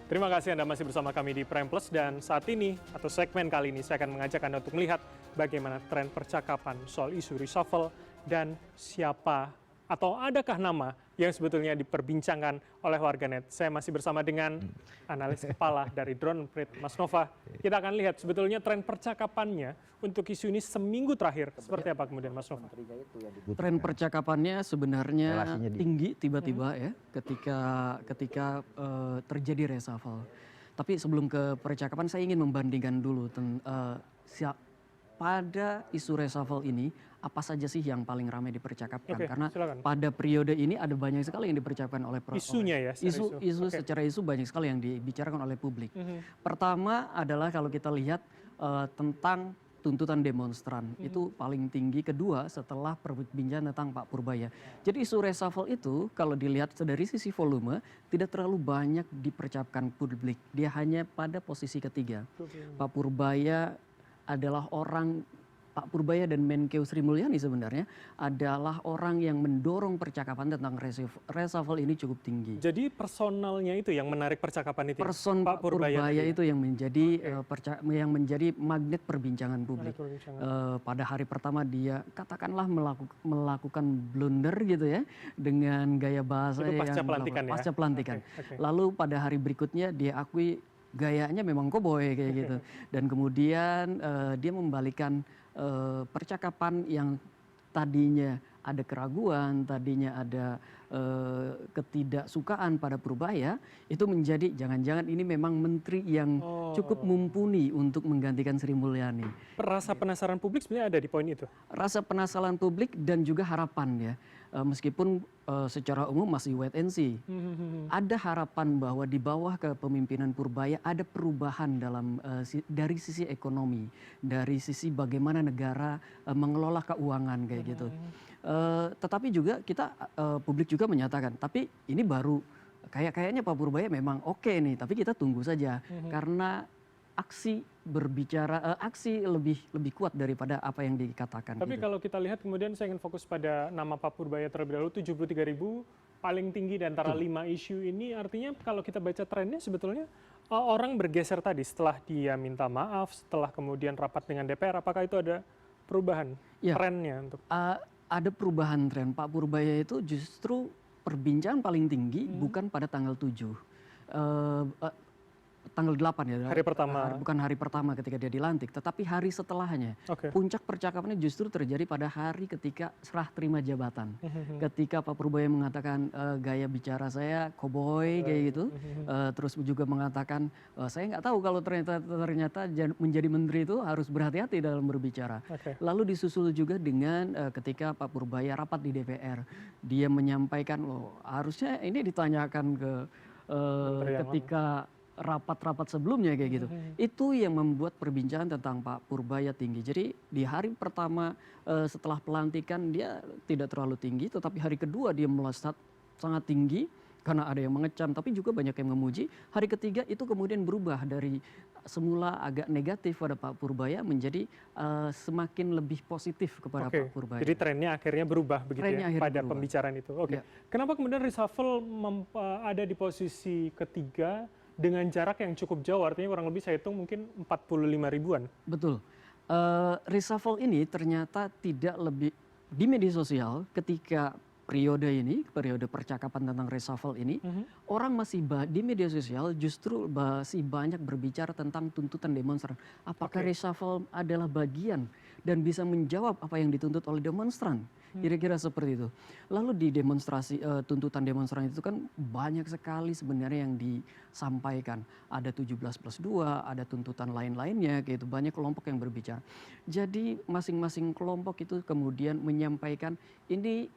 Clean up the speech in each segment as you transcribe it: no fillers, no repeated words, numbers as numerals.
Terima kasih Anda masih bersama kami di Prime Plus dan saat ini atau segmen kali ini saya akan mengajak Anda untuk melihat bagaimana tren percakapan soal isu reshuffle dan siapa atau adakah nama yang sebetulnya diperbincangkan oleh warganet. Saya masih bersama dengan analis kepala dari Drone Emprit, Mas Nova. Kita akan lihat sebetulnya tren percakapannya untuk isu ini seminggu terakhir seperti apa kemudian Mas Nova. Tren percakapannya sebenarnya tinggi tiba-tiba ya ketika terjadi reshuffle. Tapi sebelum ke percakapan saya ingin membandingkan dulu pada isu reshuffle ini apa saja sih yang paling ramai dipercakapkan? Karena silakan. pada periode ini ada banyak sekali yang dipercakapkan oleh isunya ya, secara isu banyak sekali yang dibicarakan oleh publik. Pertama adalah kalau kita lihat tentang tuntutan demonstran itu paling tinggi. Kedua setelah perbincangan tentang Pak Purbaya. Jadi isu reshuffle itu kalau dilihat dari sisi volume tidak terlalu banyak dipercakapkan publik. Dia hanya pada posisi ketiga. Pak Purbaya adalah Pak Purbaya dan Menkeu Sri Mulyani sebenarnya adalah orang yang mendorong percakapan tentang reshuffle ini cukup tinggi. Jadi personalnya itu yang menarik percakapan itu. Person Pak Purbaya itu yang menjadi yang menjadi magnet perbincangan publik. Pada hari pertama dia katakanlah melakukan blunder gitu ya dengan gaya bahasa yang pasca pelantikan. Lalu pada hari berikutnya dia akui gayanya memang koboi kayak gitu. Dan kemudian dia membalikan percakapan yang tadinya ada keraguan, tadinya ada ketidaksukaan pada Purbaya, itu menjadi jangan-jangan ini memang menteri yang cukup mumpuni untuk menggantikan Sri Mulyani. Rasa penasaran publik sebenarnya ada di poin itu? Rasa penasaran publik dan juga harapan ya. Meskipun secara umum masih wait and see. Ada harapan bahwa di bawah kepemimpinan Purbaya ada perubahan dari sisi ekonomi, dari sisi bagaimana negara mengelola keuangan kayak gitu. Tetapi juga publik juga menyatakan, tapi ini baru kayaknya Pak Purbaya memang oke nih, tapi kita tunggu saja karena aksi lebih kuat daripada apa yang dikatakan. Tapi kalau kita lihat kemudian saya ingin fokus pada nama Pak Purbaya terlebih dahulu, 73.000 paling tinggi di antara 5 isu ini, artinya kalau kita baca trennya sebetulnya orang bergeser tadi setelah dia minta maaf, setelah kemudian rapat dengan DPR, apakah itu ada perubahan trennya untuk? Ada perubahan tren. Pak Purbaya itu justru perbincangan paling tinggi bukan pada tanggal 7. Tanggal 8 ya. Hari pertama. Bukan hari pertama ketika dia dilantik, tetapi hari setelahnya. Puncak percakapannya justru terjadi pada hari ketika serah terima jabatan. Ketika Pak Purbaya mengatakan gaya bicara saya koboi kayak gitu. Terus juga mengatakan saya nggak tahu kalau ternyata menjadi menteri itu harus berhati-hati dalam berbicara. Lalu disusul juga dengan ketika Pak Purbaya rapat di DPR. Dia menyampaikan harusnya ini ditanyakan ke ketika rapat-rapat sebelumnya kayak gitu. Itu yang membuat perbincangan tentang Pak Purbaya tinggi. Jadi di hari pertama setelah pelantikan dia tidak terlalu tinggi, tetapi hari kedua dia melesat sangat tinggi karena ada yang mengecam, tapi juga banyak yang memuji. Hari ketiga itu kemudian berubah dari semula agak negatif pada Pak Purbaya menjadi semakin lebih positif kepada Pak Purbaya. Jadi trennya akhirnya berubah begitu pada pembicaraan itu. Kenapa kemudian reshuffle ada di posisi ketiga dengan jarak yang cukup jauh, artinya kurang lebih saya hitung mungkin 45 ribuan. Betul. Reshuffle ini ternyata tidak lebih di media sosial ketika periode percakapan tentang reshuffle ini, orang masih di media sosial justru masih banyak berbicara tentang tuntutan demonstran. Apakah reshuffle adalah bagian dan bisa menjawab apa yang dituntut oleh demonstran? Kira-kira seperti itu. Lalu di tuntutan demonstran itu kan banyak sekali sebenarnya yang disampaikan. Ada 17+2, ada tuntutan lain-lainnya gitu. Banyak kelompok yang berbicara. Jadi masing-masing kelompok itu kemudian menyampaikan ini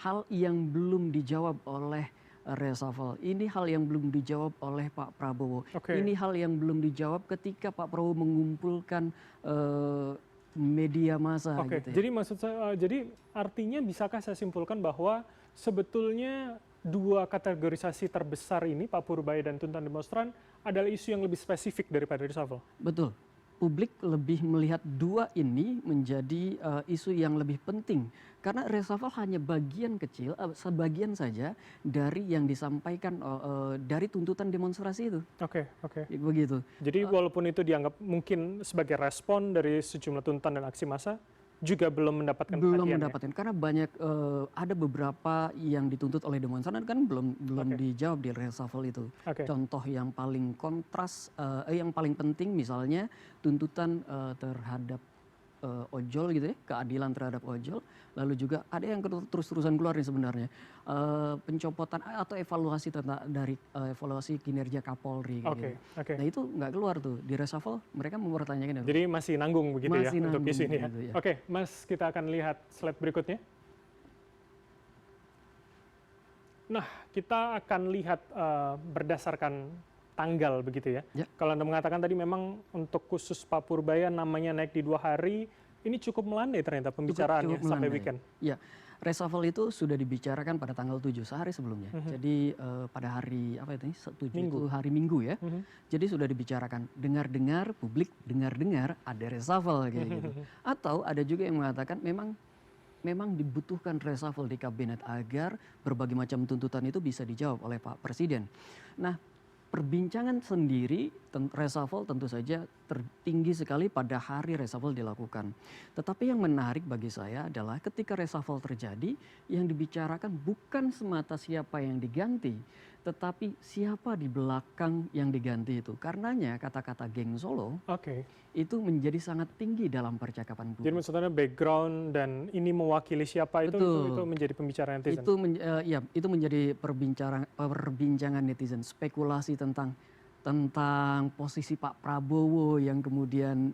hal yang belum dijawab oleh reshuffle. Ini hal yang belum dijawab oleh Pak Prabowo. Ini hal yang belum dijawab ketika Pak Prabowo mengumpulkan media massa. Gitu ya. Jadi maksud saya, jadi artinya bisakah saya simpulkan bahwa sebetulnya dua kategorisasi terbesar ini, Pak Purbaya dan tuntutan demonstran, adalah isu yang lebih spesifik daripada reshuffle? Betul. publik lebih melihat dua ini menjadi isu yang lebih penting karena reshuffle hanya bagian kecil, sebagian saja dari yang disampaikan dari tuntutan demonstrasi itu. Oke, oke. Begitu. Jadi walaupun itu dianggap mungkin sebagai respon dari sejumlah tuntutan dan aksi massa, juga belum mendapatkan Belum perhatian, mendapatkan karena banyak ada beberapa yang dituntut oleh demonstran kan belum dijawab di reshuffle itu. Contoh yang paling kontras, yang paling penting misalnya tuntutan terhadap ojol gitu ya, keadilan terhadap ojol. Lalu juga ada yang terus-terusan keluar nih sebenarnya pencopotan atau evaluasi dari evaluasi kinerja Kapolri. Gitu. Nah itu nggak keluar tuh di reshuffle, mereka mempertanyakan itu. Jadi masih nanggung begitu masih ya nanggung, untuk isu ini ya. Gitu, ya. Oke, Mas, kita akan lihat slide berikutnya. Nah, kita akan lihat berdasarkan tanggal begitu ya. Kalau Anda mengatakan tadi memang untuk khusus Pak Purbaya namanya naik di 2 hari, ini cukup melandai ternyata pembicaraannya sampai weekend. Ya, reshuffle itu sudah dibicarakan pada tanggal 7, sehari sebelumnya. Jadi pada hari apa itu? 7 itu hari Minggu ya. Jadi sudah dibicarakan. Dengar-dengar publik dengar-dengar ada reshuffle kayak gitu. Atau ada juga yang mengatakan memang dibutuhkan reshuffle di kabinet agar berbagai macam tuntutan itu bisa dijawab oleh Pak Presiden. Nah, perbincangan sendiri reshuffle tentu saja tertinggi sekali pada hari reshuffle dilakukan. Tetapi yang menarik bagi saya adalah ketika reshuffle terjadi, yang dibicarakan bukan semata siapa yang diganti, tetapi siapa di belakang yang diganti itu. Karenanya kata-kata geng Solo itu menjadi sangat tinggi dalam percakapan publik. Jadi maksudnya background dan ini mewakili siapa itu menjadi pembicaraan netizen. Itu menjadi perbincangan netizen, spekulasi tentang posisi Pak Prabowo yang kemudian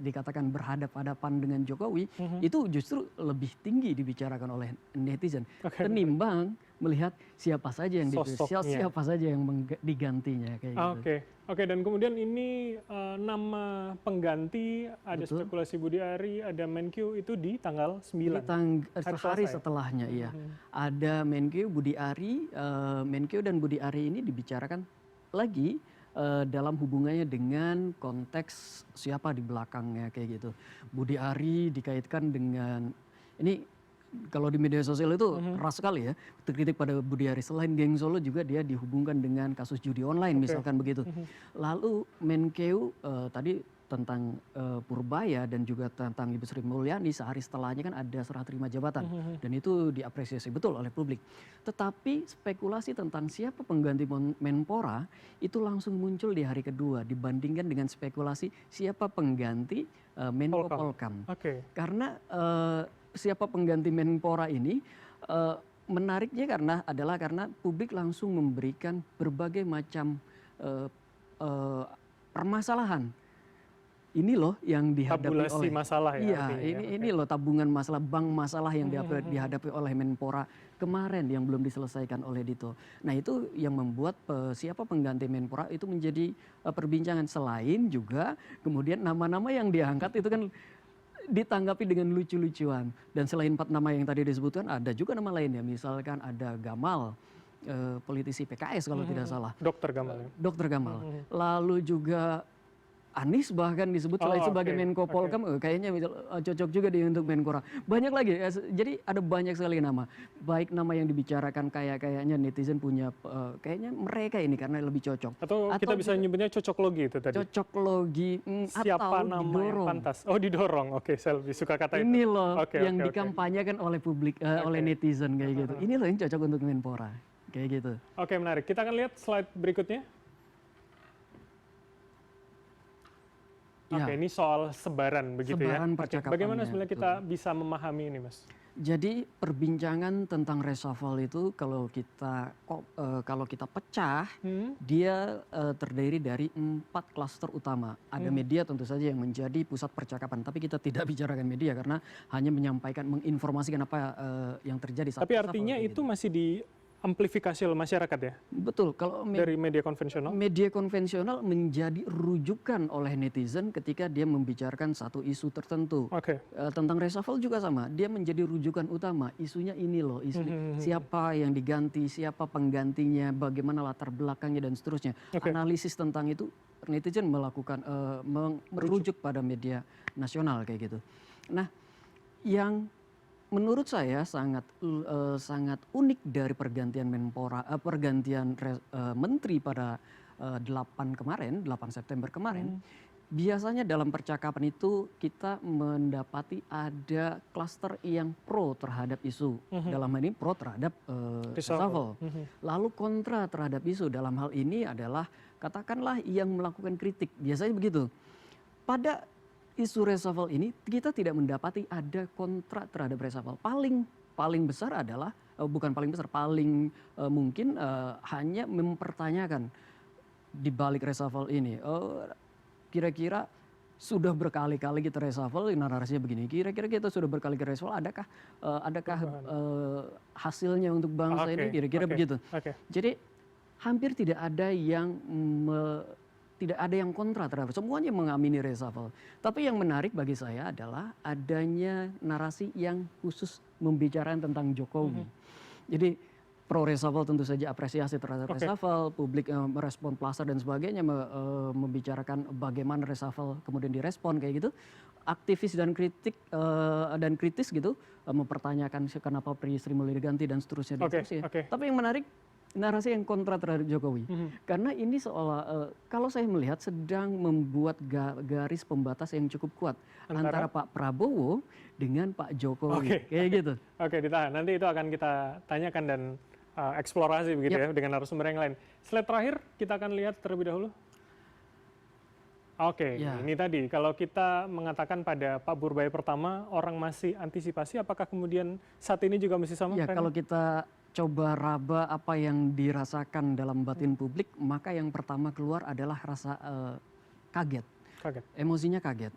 dikatakan berhadap-hadapan dengan Jokowi, itu justru lebih tinggi dibicarakan oleh netizen ketimbang melihat siapa saja yang siapa saja yang digantinya kayak gitu. Oke, dan kemudian ini nama pengganti ada spekulasi Budi Ari, ada Menkyu itu di tanggal 9. Hari setelahnya iya. Ada Menkyu, Budi Ari, Menkyu dan Budi Ari ini dibicarakan lagi dalam hubungannya dengan konteks siapa di belakangnya kayak gitu. Budi Ari dikaitkan dengan ini kalau di media sosial itu keras sekali ya kritik pada Budi Ari. Selain geng Solo juga dia dihubungkan dengan kasus judi online misalkan begitu. Lalu Menkeu tadi tentang Purbaya dan juga tentang Ibu Sri Mulyani sehari setelahnya kan ada serah terima jabatan dan itu diapresiasi betul oleh publik. Tetapi spekulasi tentang siapa pengganti Menpora itu langsung muncul di hari kedua dibandingkan dengan spekulasi siapa pengganti Menko Polkam. Karena siapa pengganti Menpora ini menariknya karena publik langsung memberikan berbagai macam permasalahan. Ini loh yang dihadapi tabulasi masalah ya. Iya, ini loh tabungan masalah, bank masalah yang dihadapi oleh Menpora kemarin yang belum diselesaikan oleh Dito. Nah itu yang membuat siapa pengganti Menpora itu menjadi perbincangan. Selain juga kemudian nama-nama yang diangkat itu kan ditanggapi dengan lucu-lucuan. Dan selain 4 nama yang tadi disebutkan ada juga nama lainnya. Misalkan ada Gamal, politisi PKS kalau tidak salah. Dr. Gamal ya? Dr. Gamal. Lalu juga Anies bahkan disebut sebagai Menko Polkam, kayaknya cocok juga dia untuk Menpora. Banyak lagi, jadi ada banyak sekali nama. Baik nama yang dibicarakan kayaknya netizen punya, kayaknya mereka ini karena lebih cocok. Atau kita bisa nyebutnya cocok logi itu tadi? Cocok logi, siapa atau nama didorong. Yang pantas? Oh didorong, saya lebih suka kata itu. Ini loh yang dikampanyekan oleh publik, oleh netizen kayak gitu. Ini loh yang cocok untuk Menpora, kayak gitu. Oke, menarik. Kita akan lihat slide berikutnya. Ini soal sebaran begitu sebaran ya. Bagaimana sebenarnya kita bisa memahami ini, Mas? Jadi perbincangan tentang reshuffle itu kalau kita pecah, dia terdiri dari 4 klaster utama. Ada media tentu saja yang menjadi pusat percakapan, tapi kita tidak bicarakan media karena hanya menyampaikan, menginformasikan apa yang terjadi. Tapi artinya itu masih amplifikasi oleh masyarakat ya? Betul, kalau dari media konvensional? Media konvensional menjadi rujukan oleh netizen ketika dia membicarakan satu isu tertentu. Tentang reshuffle juga sama, dia menjadi rujukan utama. Isunya ini loh, siapa yang diganti, siapa penggantinya, bagaimana latar belakangnya dan seterusnya. Analisis tentang itu netizen melakukan merujuk pada media nasional kayak gitu. Nah, yang menurut saya sangat unik dari pergantian menteri pada 8 September kemarin, biasanya dalam percakapan itu kita mendapati ada klaster yang pro terhadap isu, dalam hal ini pro terhadap reshuffle, lalu kontra terhadap isu, dalam hal ini adalah katakanlah yang melakukan kritik, biasanya begitu. Pada isu reshuffle ini kita tidak mendapati ada kontra terhadap reshuffle. Paling besar adalah paling mungkin hanya mempertanyakan di balik reshuffle ini. Kira-kira sudah berkali-kali kita reshuffle, narasinya begini. Kira-kira kita sudah berkali-kali reshuffle, adakah hasilnya untuk bangsa ini? Kira-kira begitu. Jadi hampir tidak ada yang kontra terhadap, semuanya mengamini reshuffle. Tapi yang menarik bagi saya adalah adanya narasi yang khusus membicarakan tentang Jokowi. Jadi pro reshuffle tentu saja apresiasi terhadap reshuffle, publik merespon plaster dan sebagainya, membicarakan bagaimana reshuffle kemudian direspon kayak gitu. Aktivis dan kritis gitu, mempertanyakan kenapa Sri Mulyani diganti dan seterusnya. Tapi yang menarik, narasi yang kontra terhadap Jokowi. Karena ini seolah, kalau saya melihat sedang membuat garis pembatas yang cukup kuat antara Pak Prabowo dengan Pak Jokowi. Kayak gitu. Ditahan. Nanti itu akan kita tanyakan dan eksplorasi begitu ya dengan narasumber yang lain. Slide terakhir kita akan lihat terlebih dahulu. Ini tadi kalau kita mengatakan pada Pak Purbaya pertama orang masih antisipasi, apakah kemudian saat ini juga masih sama? Kalau kita coba raba apa yang dirasakan dalam batin publik, maka yang pertama keluar adalah rasa kaget. Emosinya kaget.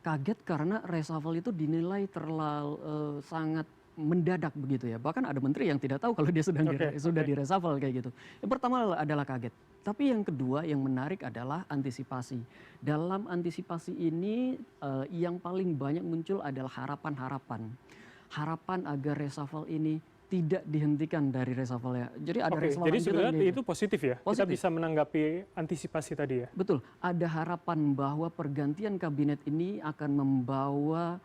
Kaget karena reshuffle itu dinilai terlalu sangat mendadak begitu ya. Bahkan ada menteri yang tidak tahu kalau dia sudah di reshuffle kayak gitu. Yang pertama adalah kaget. Tapi yang kedua yang menarik adalah antisipasi. Dalam antisipasi ini yang paling banyak muncul adalah harapan-harapan. Harapan agar reshuffle ini tidak dihentikan dari reshuffle ya. Jadi ada reshuffle. Jadi sebenarnya itu positif ya? Kita bisa menanggapi antisipasi tadi ya? Betul. Ada harapan bahwa pergantian kabinet ini akan membawa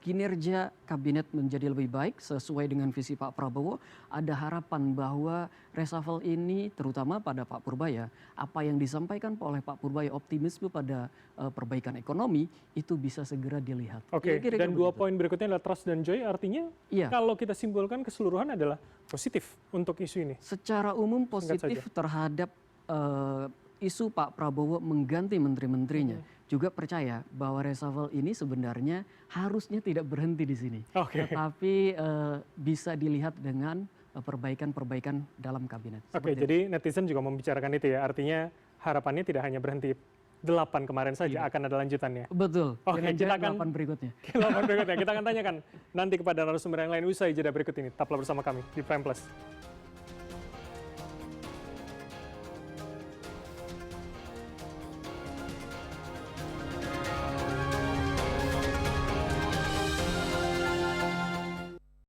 kinerja kabinet menjadi lebih baik sesuai dengan visi Pak Prabowo. Ada harapan bahwa reshuffle ini terutama pada Pak Purbaya, apa yang disampaikan oleh Pak Purbaya, optimisme pada perbaikan ekonomi itu bisa segera dilihat. Dan dua poin berikutnya adalah trust dan joy, artinya kalau kita simpulkan keseluruhan adalah positif untuk isu ini. Secara umum positif terhadap isu Pak Prabowo mengganti menteri-menterinya. Juga percaya bahwa reshuffle ini sebenarnya harusnya tidak berhenti di sini. Tetapi bisa dilihat dengan perbaikan-perbaikan dalam kabinet. Jadi netizen juga membicarakan itu ya, artinya harapannya tidak hanya berhenti 8 kemarin saja, akan ada lanjutannya. Betul, kita akan 8 berikutnya. Kita akan tanyakan nanti kepada narasumber yang lain usai jeda berikut ini. Tetaplah bersama kami di Prime Plus.